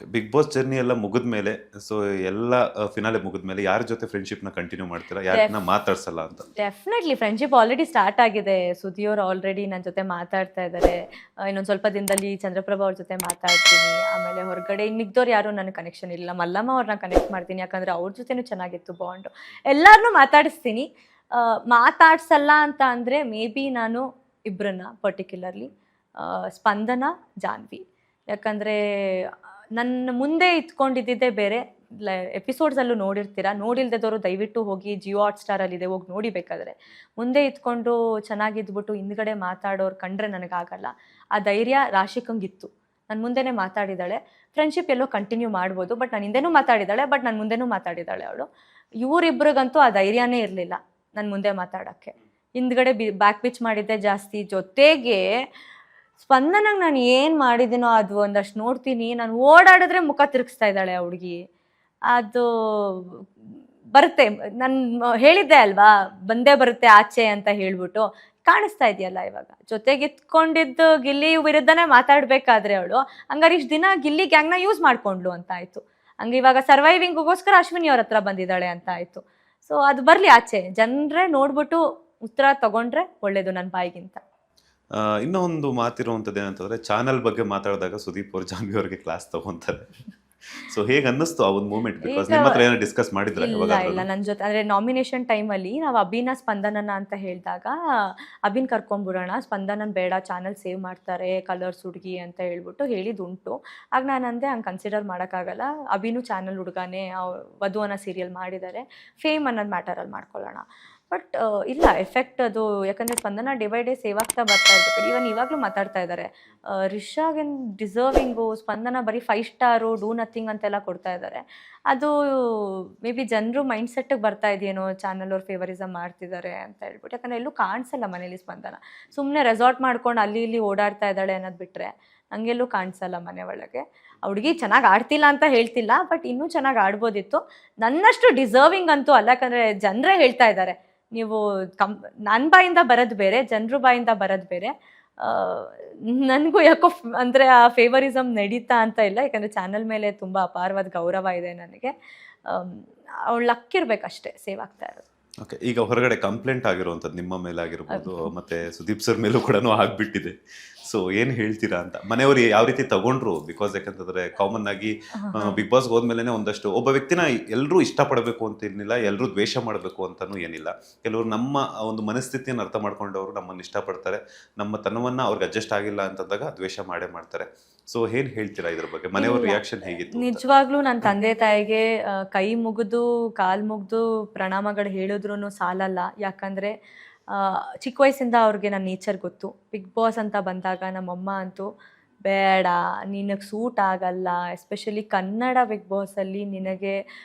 Okay. Big boss journey ಎಲ್ಲ ಮುಗಿದ್ಮೇಲೆ so ಎಲ್ಲ ಫಿನಾಲೆ ಮುಗಿದ್ಮೇಲೆ ಯಾರ ಜೊತೆ ಫ್ರೆಂಡ್ಶಿಪ್ನ ಕಂಟಿನ್ಯೂ ಮಾಡ್ತೀರಾ? ಯಾರನ್ನ ಮಾತಾಡ್ಸಲ್ಲ ಅಂತ? ಡೆಫಿನೆಟ್ಲಿ ಫ್ರೆಂಡ್ಶಿಪ್ ಆಲ್ರೆಡಿ ಸ್ಟಾರ್ಟ್ ಆಗಿದೆ. ಸುದಿಯವ್ರು ಆಲ್ರೆಡಿ ನನ್ನ ಜೊತೆ ಮಾತಾಡ್ತಾ ಇದ್ದಾರೆ. ಇನ್ನೊಂದು ಸ್ವಲ್ಪ ದಿನದಲ್ಲಿ ಚಂದ್ರಪ್ರಭಾ ಅವ್ರ ಜೊತೆ ಮಾತಾಡ್ತೀನಿ. ಆಮೇಲೆ ಹೊರಗಡೆ ಮಿಗ್ದವ್ರು ಯಾರು ನನಗೆ ಕನೆಕ್ಷನ್ ಇಲ್ಲ. ಮಲ್ಲಮ್ಮ ಅವ್ರನ್ನ ಕನೆಕ್ಟ್ ಮಾಡ್ತೀನಿ, ಯಾಕಂದರೆ ಅವ್ರ ಜೊತೆನೂ ಚೆನ್ನಾಗಿತ್ತು ಬಾಂಡು. ಎಲ್ಲರನ್ನೂ ಮಾತಾಡಿಸ್ತೀನಿ. ಮಾತಾಡ್ಸಲ್ಲ ಅಂತ ಅಂದರೆ ಮೇ ಬಿ ನಾನು ಇಬ್ಬರನ್ನ ಪರ್ಟಿಕ್ಯುಲರ್ಲಿ ಸ್ಪಂದನ, ಜಾನ್ವಿ. ಯಾಕಂದರೆ ನನ್ನ ಮುಂದೆ ಇತ್ಕೊಂಡಿದ್ದಿದ್ದೇ ಬೇರೆ. ಎಪಿಸೋಡ್ಸಲ್ಲೂ ನೋಡಿರ್ತೀರ, ನೋಡಿಲ್ದದವರು ದಯವಿಟ್ಟು ಹೋಗಿ ಜಿಯೋ ಹಾಟ್ಸ್ಟಾರಲ್ಲಿದೆ, ಹೋಗಿ ನೋಡಿಬೇಕಾದ್ರೆ. ಮುಂದೆ ಇತ್ಕೊಂಡು ಚೆನ್ನಾಗಿದ್ಬಿಟ್ಟು ಹಿಂದ್ಗಡೆ ಮಾತಾಡೋರು ಕಂಡ್ರೆ ನನಗಾಗಲ್ಲ. ಆ ಧೈರ್ಯ ರಾಶಿಕಂಗಿತ್ತು. ನನ್ನ ಮುಂದೆನೇ ಮಾತಾಡಿದ್ದಾಳೆ. ಫ್ರೆಂಡ್ಶಿಪ್ ಎಲ್ಲೋ ಕಂಟಿನ್ಯೂ ಮಾಡ್ಬೋದು, ಬಟ್ ನಾನು ಹಿಂದೆನೂ ಮಾತಾಡಿದ್ದಾಳೆ, ಬಟ್ ನನ್ನ ಮುಂದೆನೂ ಮಾತಾಡಿದ್ದಾಳೆ ಅವಳು. ಇವರಿಬ್ರಿಗಂತೂ ಆ ಧೈರ್ಯನೇ ಇರಲಿಲ್ಲ ನನ್ನ ಮುಂದೆ ಮಾತಾಡೋಕ್ಕೆ. ಹಿಂದ್ಗಡೆ ಬ್ಯಾಕ್ ಪಿಚ್ ಮಾಡಿದ್ದೆ ಜಾಸ್ತಿ. ಜೊತೆಗೆ ಸ್ಪಂದನಂಗೆ ನಾನು ಏನು ಮಾಡಿದ್ದೀನೋ ಅದು ಒಂದಷ್ಟು ನೋಡ್ತೀನಿ. ನಾನು ಓಡಾಡಿದ್ರೆ ಮುಖ ತಿರುಗಿಸ್ತಾ ಇದ್ದಾಳೆ ಆ ಹುಡುಗಿ. ಅದು ಬರುತ್ತೆ, ನಾನು ಹೇಳಿದ್ದೆ ಅಲ್ವಾ, ಬಂದೇ ಬರುತ್ತೆ ಆಚೆ ಅಂತ ಹೇಳ್ಬಿಟ್ಟು. ಕಾಣಿಸ್ತಾ ಇದೆಯಲ್ಲ ಇವಾಗ. ಜೊತೆಗೆ ಇತ್ಕೊಂಡಿದ್ದು ಗಿಲ್ಲಿ ವಿರುದ್ಧನೇ ಮಾತಾಡಬೇಕಾದ್ರೆ ಅವಳು ಹಂಗಾರೆ ಇಷ್ಟು ದಿನ ಗಿಲ್ಲಿ ಗ್ಯಾಂಗ್ನ ಯೂಸ್ ಮಾಡ್ಕೊಂಡ್ಲು ಅಂತ ಆಯಿತು. ಹಂಗೆ ಇವಾಗ ಸರ್ವೈವಿಂಗ್ಗೋಸ್ಕರ ಅಶ್ವಿನಿ ಅವ್ರ ಹತ್ರ ಬಂದಿದ್ದಾಳೆ ಅಂತ ಆಯಿತು. ಸೊ ಅದು ಬರಲಿ ಆಚೆ, ಜನರೇ ನೋಡ್ಬಿಟ್ಟು ಉತ್ತರ ತಗೊಂಡ್ರೆ ಒಳ್ಳೇದು ನನ್ನ ಬಾಯಿಗಿಂತ. ಇನ್ನೂ ಒಂದು ಮಾತಿರುವಂಥದ್ದು ಏನಂತಂದ್ರೆ, ಚಾನಲ್ ಬಗ್ಗೆ ಮಾತಾಡಿದಾಗ ಸುದೀಪ್ ಅವ್ರು ಜಾನ್ವಿ ಅವ್ರಿಗೆ ಕ್ಲಾಸ್ ತಗೊಂತಾರೆ. ಸೊ ಹೇಗೆ ಅನ್ನಿಸ್ತು ಆ ಒಂದು ಮೂಮೆಂಟ್? ಬಿಕಾಸ್ ನಿಮ್ಮ ಹತ್ರ ಏನೋ ಡಿಸ್ಕಸ್ ಮಾಡಿದ್ರೆ? ಇಲ್ಲ, ನನ್ನ ಜೊತೆ ಅಂದರೆ ನಾಮಿನೇಷನ್ ಟೈಮಲ್ಲಿ ನಾವು ಅಭಿನ ಸ್ಪಂದನನ ಅಂತ ಹೇಳಿದಾಗ ಅಭಿನ್ ಕರ್ಕೊಂಡ್ಬಿಡೋಣ, ಸ್ಪಂದನನ್ ಬೇಡ, ಚಾನಲ್ ಸೇವ್ ಮಾಡ್ತಾರೆ ಕಲರ್ಸ್ ಹುಡುಗಿ ಅಂತ ಹೇಳ್ಬಿಟ್ಟು ಹೇಳಿದುಂಟು. ಆಗ ನಾನು ಅಂದೆ ಹಂಗೆ ಕನ್ಸಿಡರ್ ಮಾಡೋಕ್ಕಾಗಲ್ಲ, ಅಭಿನೂ ಚಾನಲ್ ಹುಡುಗಾನೆ, ವಧು ಅನ್ನೋ ಸೀರಿಯಲ್ ಮಾಡಿದ್ದಾರೆ, ಫೇಮ್ ಅನ್ನೋದು ಮ್ಯಾಟರಲ್ಲಿ ಮಾಡ್ಕೊಳ್ಳೋಣ. ಬಟ್ ಇಲ್ಲ, ಎಫೆಕ್ಟ್ ಅದು. ಯಾಕಂದರೆ ಸ್ಪಂದನ ಡೇ ಬೈ ಡೇ ಸೇವ್ ಆಗ್ತಾ ಬರ್ತಾ ಇರ್ಬೇಕು. ಈವನ್ ಇವಾಗಲೂ ಮಾತಾಡ್ತಾ ಇದ್ದಾರೆ, ರಿಷಾಗೇನು ಡಿಸರ್ವಿಂಗು, ಸ್ಪಂದನ ಬರೀ 5 ಸ್ಟಾರು, ಡೂ ನಥಿಂಗ್ ಅಂತೆಲ್ಲ ಕೊಡ್ತಾ ಇದ್ದಾರೆ. ಅದು ಮೇ ಬಿ ಜನರು ಮೈಂಡ್ಸೆಟ್ಟಿಗೆ ಬರ್ತಾ ಇದೆಯೇನೋ, ಚಾನಲ್ ಅವ್ರು ಫೇವರಿಸಮ್ ಮಾಡ್ತಿದ್ದಾರೆ ಅಂತ ಹೇಳ್ಬಿಟ್ಟು. ಯಾಕಂದರೆ ಎಲ್ಲೂ ಕಾಣಿಸಲ್ಲ ಮನೇಲಿ ಸ್ಪಂದನ. ಸುಮ್ಮನೆ ರೆಸಾರ್ಟ್ ಮಾಡ್ಕೊಂಡು ಅಲ್ಲಿ ಇಲ್ಲಿ ಓಡಾಡ್ತಾ ಇದ್ದಾಳೆ ಅನ್ನೋದು ಬಿಟ್ಟರೆ ಹಂಗೆಲ್ಲೂ ಕಾಣಿಸಲ್ಲ ಮನೆ ಒಳಗೆ. ಹುಡುಗಿ ಚೆನ್ನಾಗಿ ಆಡ್ತಿಲ್ಲ ಅಂತ ಹೇಳ್ತಿಲ್ಲ, ಬಟ್ ಇನ್ನೂ ಚೆನ್ನಾಗಿ ಆಡ್ಬೋದಿತ್ತು. ನನ್ನಷ್ಟು ಡಿಸರ್ವಿಂಗ್ ಅಂತೂ ಅಲ್ಲ, ಯಾಕಂದರೆ ಜನರೇ ಹೇಳ್ತಾ ಇದ್ದಾರೆ. ನೀವು ನನ್ನ ಬಾಯಿಂದ ಬರೋದು ಬೇರೆ, ಜನರು ಬಾಯಿಂದ ಬರೋದು ಬೇರೆ. ನನಗೂ ಯಾಕೋ ಅಂದರೆ ಆ ಫೇವರಿಸಮ್ ನಡೀತಾ ಅಂತ ಇಲ್ಲ, ಯಾಕಂದರೆ ಚಾನಲ್ ಮೇಲೆ ತುಂಬ ಅಪಾರವಾದ ಗೌರವ ಇದೆ ನನಗೆ. ಅವಳು ಲಕ್ಕಿರ್ಬೇಕಷ್ಟೇ ಸೇವ್ ಆಗ್ತಾ ಇರೋದು. ಓಕೆ. ಈಗ ಹೊರಗಡೆ ಕಂಪ್ಲೇಂಟ್ ಆಗಿರುವಂಥದ್ದು ನಿಮ್ಮ ಮೇಲೆ ಆಗಿರ್ಬೋದು, ಮತ್ತೆ ಸುದೀಪ್ ಸರ್ ಮೇಲೂ ಕೂಡ ಆಗ್ಬಿಟ್ಟಿದೆ. ಸೊ ಏನು ಹೇಳ್ತೀರಾ ಅಂತ? ಮನೆಯವರು ಯಾವ ರೀತಿ ತಗೊಂಡ್ರು? ಬಿಕಾಸ್ ಯಾಕಂತಂದ್ರೆ ಕಾಮನ್ ಆಗಿ ಬಿಗ್ ಬಾಸ್ ಹೋದ್ಮೇಲೆ ಒಂದಷ್ಟು ಒಬ್ಬ ವ್ಯಕ್ತಿನ ಎಲ್ಲರೂ ಇಷ್ಟಪಡಬೇಕು ಅಂತ ಏನಿಲ್ಲ, ಎಲ್ಲರೂ ದ್ವೇಷ ಮಾಡಬೇಕು ಅಂತಾನೂ ಏನಿಲ್ಲ. ಕೆಲವರು ನಮ್ಮ ಒಂದು ಮನಸ್ಥಿತಿಯನ್ನು ಅರ್ಥ ಮಾಡ್ಕೊಂಡವರು ನಮ್ಮನ್ನು ಇಷ್ಟಪಡ್ತಾರೆ, ನಮ್ಮ ತನವನ್ನ ಅವ್ರಿಗೆ ಅಡ್ಜಸ್ಟ್ ಆಗಿಲ್ಲ ಅಂತಂದಾಗ ದ್ವೇಷ ಮಾಡೇ ಮಾಡ್ತಾರೆ. ಸೊ ಏನ್ ಹೇಳ್ತೀರಾ ಇದ್ರ ಬಗ್ಗೆ? ಮನೆಯವ್ರ ರಿಯಾಕ್ಷನ್ ಹೇಗಿತ್ತು? ನಿಜವಾಗ್ಲೂ ನನ್ನ ತಂದೆ ತಾಯಿಗೆ ಕೈ ಮುಗಿದು ಕಾಲು ಮುಗಿದು ಪ್ರಣಾಮಗಳು ಹೇಳಿದ್ರು ಸಾಲಲ್ಲ. ಯಾಕಂದರೆ ಚಿಕ್ಕ ವಯಸ್ಸಿಂದ ಅವ್ರಿಗೆ ನನ್ನ ನೇಚರ್ ಗೊತ್ತು. ಬಿಗ್ ಬಾಸ್ ಅಂತ ಬಂದಾಗ ನಮ್ಮಮ್ಮ ಅಂತೂ ಬೇಡ, ನಿನಗೆ ಸೂಟ್ ಆಗಲ್ಲ, ಎಸ್ಪೆಷಲಿ ಕನ್ನಡ ಬಿಗ್ ಬಾಸಲ್ಲಿ ನಿನಗೆ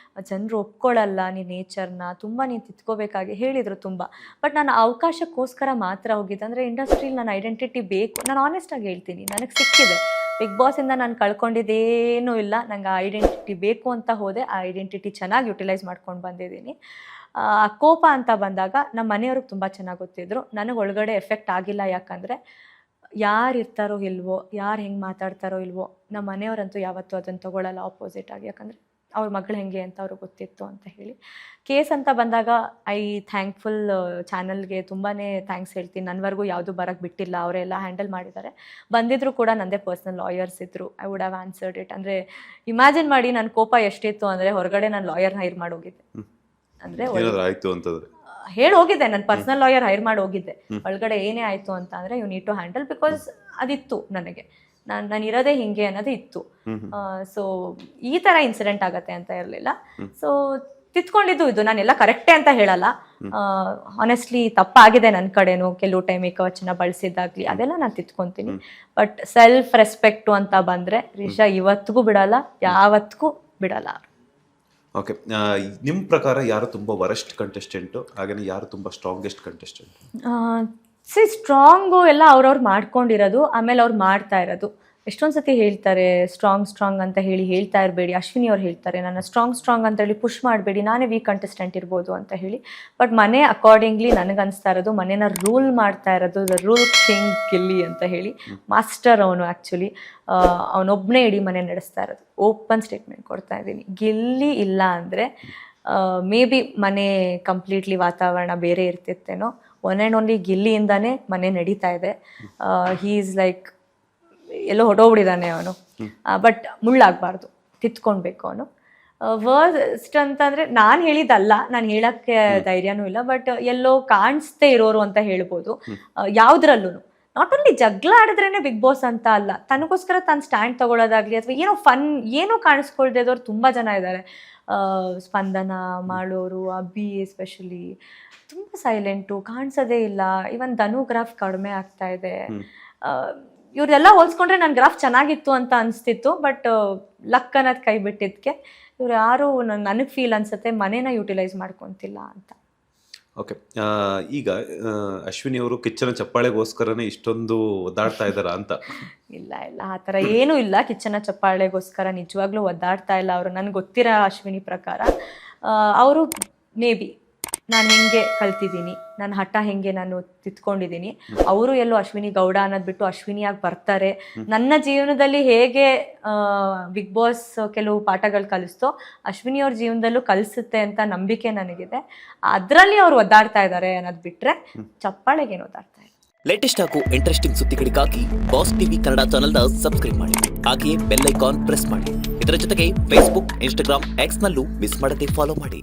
ಜನರು ಒಪ್ಕೊಳ್ಳಲ್ಲ ನಿನ್ನ ನೇಚರ್ನ, ತುಂಬ ನೀನು ತಿದ್ಕೋಬೇಕಾಗಿ ಹೇಳಿದರು ತುಂಬ. ಬಟ್ ನಾನು ಅವಕಾಶಕ್ಕೋಸ್ಕರ ಮಾತ್ರ ಹೋಗಿದ್ದೆ. ಅಂದರೆ ಇಂಡಸ್ಟ್ರೀಲಿ ನನ್ನ ಐಡೆಂಟಿಟಿ ಬೇಕು. ನಾನು ಆನೆಸ್ಟಾಗಿ ಹೇಳ್ತೀನಿ, ನನಗೆ ಸಿಕ್ಕಿದೆ. ಬಿಗ್ ಬಾಸಿಂದ ನಾನು ಕಳ್ಕೊಂಡಿದ್ದೇನೂ ಇಲ್ಲ. ನಂಗೆ ಆ ಐಡೆಂಟಿಟಿ ಬೇಕು ಅಂತ ಹೋದೆ, ಆ ಐಡೆಂಟಿಟಿ ಚೆನ್ನಾಗಿ ಯುಟಿಲೈಸ್ ಮಾಡ್ಕೊಂಡು ಬಂದಿದ್ದೀನಿ. ಕೋಪ ಅಂತ ಬಂದಾಗ ನಮ್ಮ ಮನೆಯವ್ರಿಗೆ ತುಂಬ ಚೆನ್ನಾಗಿ ಗೊತ್ತಿದ್ರು. ನನಗೆ ಒಳಗಡೆ ಎಫೆಕ್ಟ್ ಆಗಿಲ್ಲ, ಯಾಕಂದರೆ ಯಾರು ಇರ್ತಾರೋ ಇಲ್ವೋ, ಯಾರು ಹೆಂಗೆ ಮಾತಾಡ್ತಾರೋ ಇಲ್ವೋ, ನಮ್ಮ ಮನೆಯವರಂತೂ ಯಾವತ್ತೂ ಅದನ್ನು ತೊಗೊಳ್ಳಲ್ಲ ಆಪೋಸಿಟ್ ಆಗಿ. ಯಾಕಂದರೆ ಅವ್ರ ಮಗಳು ಹೆಂಗೆ ಅಂತ ಅವ್ರಿಗೆ ಗೊತ್ತಿತ್ತು ಅಂತ ಹೇಳಿ. ಕೇಸ್ ಅಂತ ಬಂದಾಗ ಐ ಥ್ಯಾಂಕ್ಫುಲ್ ಚಾನಲ್ಗೆ ತುಂಬಾ ಥ್ಯಾಂಕ್ಸ್ ಹೇಳ್ತೀನಿ. ನನ್ನವರೆಗೂ ಯಾವುದೂ ಬರೋಕ್ಕೆ ಬಿಟ್ಟಿಲ್ಲ, ಅವರೆಲ್ಲ ಹ್ಯಾಂಡಲ್ ಮಾಡಿದ್ದಾರೆ. ಬಂದಿದ್ರು ಕೂಡ ನನ್ನದೇ ಪರ್ಸ್ನಲ್ ಲಾಯರ್ಸ್ ಇದ್ದರು. I would have answered it. ಅಂದರೆ ಇಮ್ಯಾಜಿನ್ ಮಾಡಿ ನನ್ನ ಕೋಪ ಎಷ್ಟಿತ್ತು ಅಂದರೆ, ಹೊರಗಡೆ ನಾನು ಲಾಯರ್ನ ಹೈರ್ ಮಾಡಿ ಹೋಗಿದ್ದೆ. ಅಂದರೆ ಆಯ್ತು ಅಂತಂದ್ರೆ ಹೇಳಿ ಹೋಗಿದ್ದೆ, ನನ್ನ ಪರ್ಸನಲ್ ಲಾಯರ್ ಹೈರ್ ಮಾಡಿ ಹೋಗಿದ್ದೆ. ಒಳಗಡೆ ಏನೇ ಆಯಿತು ಅಂತ ಅಂದರೆ you need to handle, because ಅದಿತ್ತು ನನಗೆ, ನಾನು ಇರೋದೇ ಹಿಂಗೆ ಅನ್ನೋದು ಇತ್ತು. ಸೊ ಈ ಥರ ಇನ್ಸಿಡೆಂಟ್ ಆಗತ್ತೆ ಅಂತ ಇರಲಿಲ್ಲ. ಸೊ ತಿತ್ಕೊಂಡಿದ್ದು ಇದು. ನಾನೆಲ್ಲ ಕರೆಕ್ಟೇ ಅಂತ ಹೇಳಲ್ಲ, ಆನೆಸ್ಟ್ಲಿ ತಪ್ಪಾಗಿದೆ ನನ್ನ ಕಡೆನೂ. ಕೆಲವು ಟೈಮ್ ಏಕವಚನ ಬಳಸಿದ್ದಾಗಲಿ ಅದೆಲ್ಲ ನಾನು ತಿತ್ಕೊತೀನಿ. ಬಟ್ ಸೆಲ್ಫ್ ರೆಸ್ಪೆಕ್ಟು ಅಂತ ಬಂದರೆ ರಿಷಾ ಇವತ್ತಿಗೂ ಬಿಡಲ್ಲ, ಯಾವತ್ತಿಗೂ ಬಿಡಲ್ಲ. ಓಕೆ. ನಿಮ್ಮ ಪ್ರಕಾರ ಯಾರು ತುಂಬ ವರಸ್ಟ್ ಕಂಟೆಸ್ಟೆಂಟು, ಹಾಗೆಯೇ ಯಾರು ತುಂಬ ಸ್ಟ್ರಾಂಗೆಸ್ಟ್ ಕಂಟೆಸ್ಟೆಂಟ್? ಸ್ಟ್ರಾಂಗು ಎಲ್ಲ ಅವ್ರವ್ರು ಮಾಡ್ಕೊಂಡಿರೋದು, ಆಮೇಲೆ ಅವ್ರು ಮಾಡ್ತಾ ಇರೋದು. ಎಷ್ಟೊಂದು ಸತಿ ಹೇಳ್ತಾರೆ ಸ್ಟ್ರಾಂಗ್ ಅಂತ ಹೇಳಿ ಹೇಳ್ತಾ ಇರಬೇಡಿ. ಅಶ್ವಿನಿ ಅವ್ರು ಹೇಳ್ತಾರೆ ನನ್ನ ಸ್ಟ್ರಾಂಗ್ ಅಂತ ಹೇಳಿ ಪುಷ್ ಮಾಡಬೇಡಿ, ನಾನೇ ವೀಕ್ ಕಂಟೆಸ್ಟೆಂಟ್ ಇರ್ಬೋದು ಅಂತ ಹೇಳಿ. ಬಟ್ ಮನೆ ಅಕಾರ್ಡಿಂಗ್ಲಿ ನನಗೆ ಅನಿಸ್ತಾ ಇರೋದು, ಮನೇನ ರೂಲ್ ಮಾಡ್ತಾ ಇರೋದು ದ ರೂಲ್ ಕಿಂಗ್ ಗಿಲ್ಲಿ ಅಂತ ಹೇಳಿ. ಮಾಸ್ಟರ್ ಅವನು ಆ್ಯಕ್ಚುಲಿ, ಅವನೊಬ್ಬನೇ ಇಡೀ ಮನೆ ನಡೆಸ್ತಾ ಇರೋದು. ಓಪನ್ ಸ್ಟೇಟ್ಮೆಂಟ್ ಕೊಡ್ತಾ ಇದ್ದೀನಿ, ಗಿಲ್ಲಿ ಇಲ್ಲ ಅಂದರೆ ಮೇ ಬಿ ಮನೆ ಕಂಪ್ಲೀಟ್ಲಿ ವಾತಾವರಣ ಬೇರೆ ಇರ್ತಿತ್ತೇನೋ. ಒನ್ ಆ್ಯಂಡ್ ಓನ್ಲಿ ಗಿಲ್ಲಿಯಿಂದಾನೇ ಮನೆ ನಡೀತಾ ಇದೆ. ಹೀ ಈಸ್ ಲೈಕ್ ಎಲ್ಲೋ ಹೊಡೋಗ್ಬಿಟ್ಟಿದ್ದಾನೆ ಅವನು. ಬಟ್ ಮುಳ್ಳಾಗಬಾರ್ದು, ತಿತ್ಕೊಳ್ಬೇಕು ಅವನು. ವರ್ಸ್ಟ್ ಅಂತಂದರೆ ನಾನು ಹೇಳಿದ್ದಲ್ಲ, ನಾನು ಹೇಳೋಕ್ಕೆ ಧೈರ್ಯನೂ ಇಲ್ಲ, ಬಟ್ ಎಲ್ಲೋ ಕಾಣಿಸ್ದೇ ಇರೋರು ಅಂತ ಹೇಳ್ಬೋದು. ಯಾವುದ್ರಲ್ಲೂ ನಾಟ್ ಓನ್ಲಿ ಜಗಳ ಆಡಿದ್ರೇ ಬಿಗ್ ಬಾಸ್ ಅಂತ ಅಲ್ಲ, ತನಗೋಸ್ಕರ ತಾನು ಸ್ಟ್ಯಾಂಡ್ ತಗೊಳ್ಳೋದಾಗಲಿ ಅಥವಾ ಏನೋ ಫನ್ ಏನೋ ಕಾಣಿಸ್ಕೊಳ್ದೇ ಇದ್ದವ್ರು ತುಂಬ ಜನ ಇದ್ದಾರೆ. ಸ್ಪಂದನ ಮಾಡೋರು, ಅಬ್ಬಿ ಎಸ್ಪೆಷಲಿ ತುಂಬ ಸೈಲೆಂಟು, ಕಾಣಿಸೋದೇ ಇಲ್ಲ. ಇವನ್ ಧನು ಗ್ರಾಫ್ ಕಡಿಮೆ ಆಗ್ತಾ ಇದೆ. ಇವ್ರೆಲ್ಲ ಹೋಲ್ಸ್ಕೊಂಡ್ರೆ ನನ್ನ ಗ್ರಾಫ್ ಚೆನ್ನಾಗಿತ್ತು ಅಂತ ಅನಿಸ್ತಿತ್ತು, ಬಟ್ ಲಕ್ ಅನ್ನೋದು ಕೈ ಬಿಟ್ಟಿದ್ದಕ್ಕೆ ಇವ್ರು ಯಾರು ನನಗೆ ಫೀಲ್ ಅನ್ಸುತ್ತೆ ಮನೇನ ಯುಟಿಲೈಸ್ ಮಾಡ್ಕೊತಿಲ್ಲ ಅಂತ. ಓಕೆ, ಈಗ ಅಶ್ವಿನಿ ಅವರು ಕಿಚ್ಚನ ಚಪ್ಪಾಳೆಗೋಸ್ಕರನೇ ಇಷ್ಟೊಂದು ಒದ್ದಾಡ್ತಾ ಇದ್ದಾರಾ ಅಂತ? ಇಲ್ಲ ಆ ಥರ ಏನೂ ಇಲ್ಲ. ಕಿಚ್ಚನ ಚಪ್ಪಾಳೆಗೋಸ್ಕರ ನಿಜವಾಗ್ಲೂ ಒದ್ದಾಡ್ತಾ ಇಲ್ಲ ಅವರು. ನನಗೆ ಗೊತ್ತಿರೋ ಅಶ್ವಿನಿ ಪ್ರಕಾರ ಅವರು ಮೇ ಬಿ ನಾನು ಹೆಂಗೆ ಕಲ್ತಿದ್ದೀನಿ, ನನ್ನ ಹಠ ಹೆಂಗೆ ನಾನು ತಿತ್ಕೊಂಡಿದ್ದೀನಿ, ಅವರು ಎಲ್ಲೋ ಅಶ್ವಿನಿ ಗೌಡ ಅನ್ನೋದು ಬಿಟ್ಟು ಅಶ್ವಿನಿಯಾಗಿ ಬರ್ತಾರೆ. ನನ್ನ ಜೀವನದಲ್ಲಿ ಹೇಗೆ ಬಿಗ್ ಬಾಸ್ ಕೆಲವು ಪಾಠಗಳು ಕಲಿಸ್ತೋ ಅಶ್ವಿನಿ ಅವ್ರ ಜೀವನದಲ್ಲೂ ಕಲಿಸುತ್ತೆ ಅಂತ ನಂಬಿಕೆ ನನಗಿದೆ. ಅದರಲ್ಲಿ ಅವ್ರು ಒದ್ದಾಡ್ತಾ ಇದ್ದಾರೆ ಅನ್ನೋದು ಬಿಟ್ಟರೆ ಚಪ್ಪಾಳೆಗೇನು ಒದ್ದಾಡ್ತಾ ಇಲ್ಲ. ಲೇಟೆಸ್ಟ್ ಹಾಗೂ ಇಂಟ್ರೆಸ್ಟಿಂಗ್ ಸುದ್ದಿಗಳಿಗಾಗಿ ಬಾಸ್ ಟಿವಿ ಕನ್ನಡ ಚಾನೆಲ್ನ ಸಬ್ಸ್ಕ್ರೈಬ್ ಮಾಡಿ. ಹಾಗೆಯೇ ಬೆಲ್ ಐಕಾನ್ ಪ್ರೆಸ್ ಮಾಡಿ. ಇದರ ಜೊತೆಗೆ ಫೇಸ್ಬುಕ್, ಇನ್ಸ್ಟಾಗ್ರಾಮ್, ಎಕ್ಸ್ನಲ್ಲೂ ಮಿಸ್ ಮಾಡದೆ ಫಾಲೋ ಮಾಡಿ.